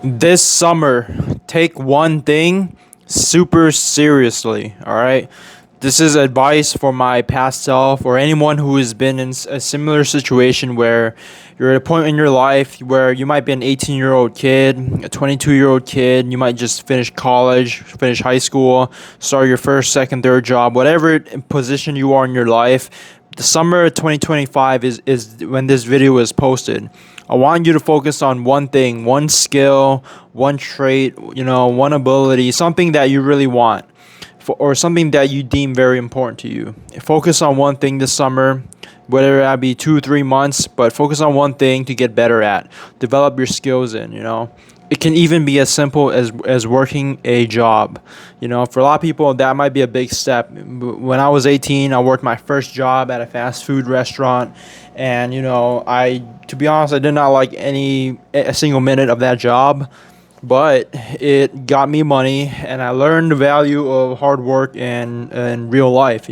This summer, take one thing super seriously, all right? This is advice for my past self or anyone who has been in a similar situation where you're at a point in your life where you might be an 18-year-old kid, a 22-year-old kid, you might just finish college, finish high school, start your first, second, third job, whatever position you are in your life. The summer of 2025 is when this video is posted. I want you to focus on one thing, one skill, one trait, one ability, something that you really want, or something that you deem very important to you. Focus on one thing this summer, whether that be 2 3 months, but focus on one thing to get better at, develop your skills in. It can even be as simple as working a job. For a lot of people, that might be a big step. When I was 18, I worked my first job at a fast food restaurant, and to be honest, I did not like a single minute of that job, but it got me money, and I learned the value of hard work and real life.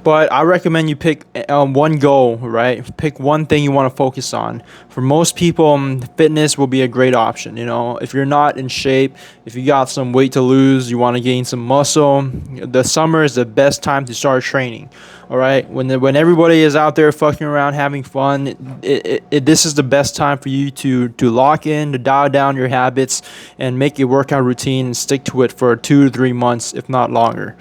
But I recommend you pick one goal, right? Pick one thing you want to focus on. For most people, fitness will be a great option. If you're not in shape, if you got some weight to lose, you want to gain some muscle, the summer is the best time to start training. All right, when everybody is out there fucking around having fun, this is the best time for you to lock in, to dial down your habits, and make a workout routine and stick to it for 2 to 3 months, if not longer.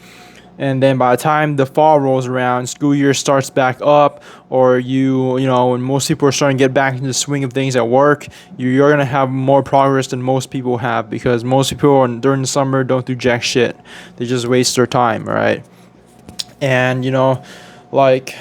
And then by the time the fall rolls around, school year starts back up, or when most people are starting to get back into the swing of things at work, you're gonna have more progress than most people have, because most people during the summer don't do jack shit. They just waste their time, right? And like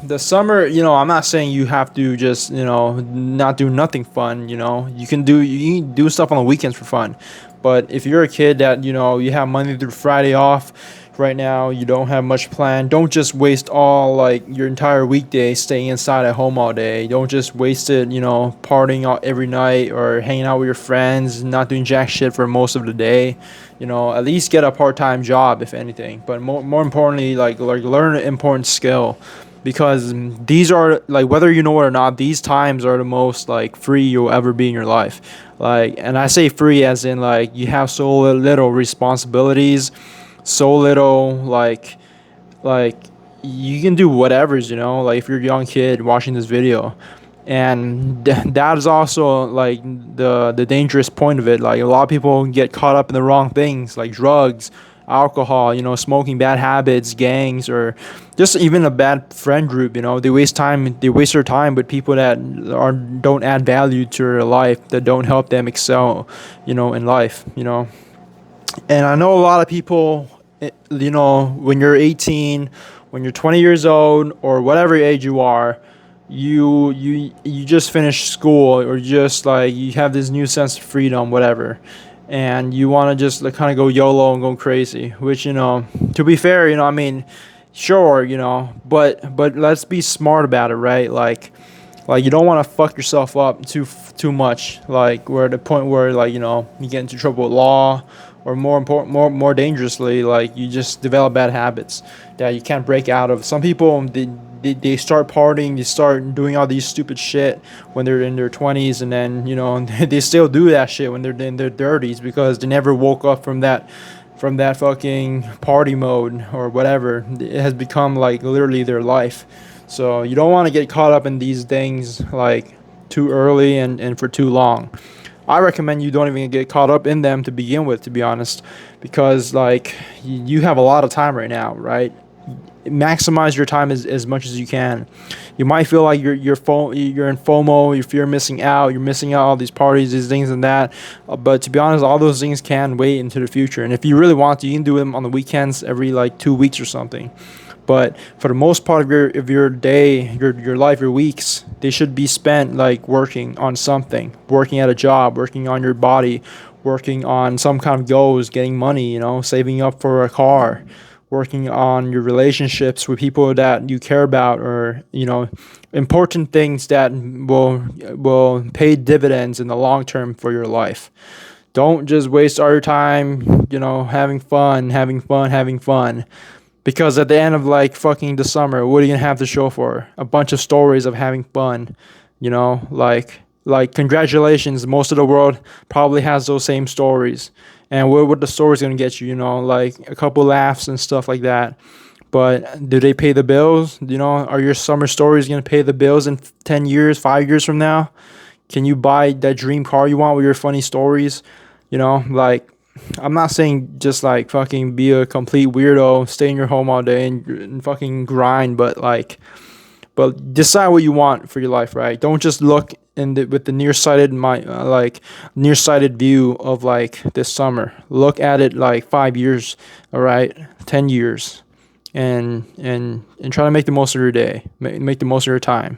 the summer, I'm not saying you have to just not do nothing fun. You can do stuff on the weekends for fun. But if you're a kid that you have Monday through Friday off right now, you don't have much planned, don't just waste all like your entire weekday staying inside at home all day. Don't just waste it partying out every night or hanging out with your friends, not doing jack shit for most of the day. At least get a part-time job, if anything. But more importantly, like learn an important skill, because these are, like, whether you know it or not, these times are the most like free you'll ever be in your life. Like, and I say free as in like you have so little responsibilities, so little like you can do whatever's, like if you're a young kid watching this video. And that is also like the dangerous point of it. Like, a lot of people get caught up in the wrong things, like drugs, alcohol, smoking, bad habits, gangs, or just even a bad friend group. They waste their time with people that don't add value to their life, that don't help them excel in life. And I know a lot of people, when you're 18, when you're 20 years old, or whatever age you are, you just finished school, or just like you have this new sense of freedom, whatever, and you want to just like kind of go YOLO and go crazy. Which, to be fair, I mean, sure, but let's be smart about it, right? Like you don't want to fuck yourself up too much, like where the point where, like, you get into trouble with law, or more important, more dangerously, like you just develop bad habits that you can't break out of. Some people, they start partying, they start doing all these stupid shit when they're in their 20s, and then they still do that shit when they're in their 30s, because they never woke up from that fucking party mode or whatever. It has become like literally their life. So you don't want to get caught up in these things like too early and for too long. I recommend you don't even get caught up in them to begin with, to be honest, because like you have a lot of time right now, right? Maximize your time as much as you can. You might feel like you're in FOMO, if you're missing out, all these parties, these things and that. But to be honest, all those things can wait into the future. And if you really want to, you can do them on the weekends every like 2 weeks or something. But for the most part of your day, your life, your weeks, they should be spent like working on something, working at a job, working on your body, working on some kind of goals, getting money, saving up for a car, working on your relationships with people that you care about, or important things that will pay dividends in the long term for your life. Don't just waste all your time, having fun, having fun, having fun. Because at the end of like fucking the summer, what are you gonna have to show for? A bunch of stories of having fun, like Like, congratulations, most of the world probably has those same stories. And what the story's gonna get you, like a couple laughs and stuff like that. But do they pay the bills? Are your summer stories gonna pay the bills in 10 years, 5 years from now? Can you buy that dream car you want with your funny stories? Like, I'm not saying just like fucking be a complete weirdo, stay in your home all day and fucking grind, but decide what you want for your life, right? Don't just look with the nearsighted nearsighted view of like this summer. Look at it like 5 years, all right, 10 years, and try to make the most of your day, make the most of your time.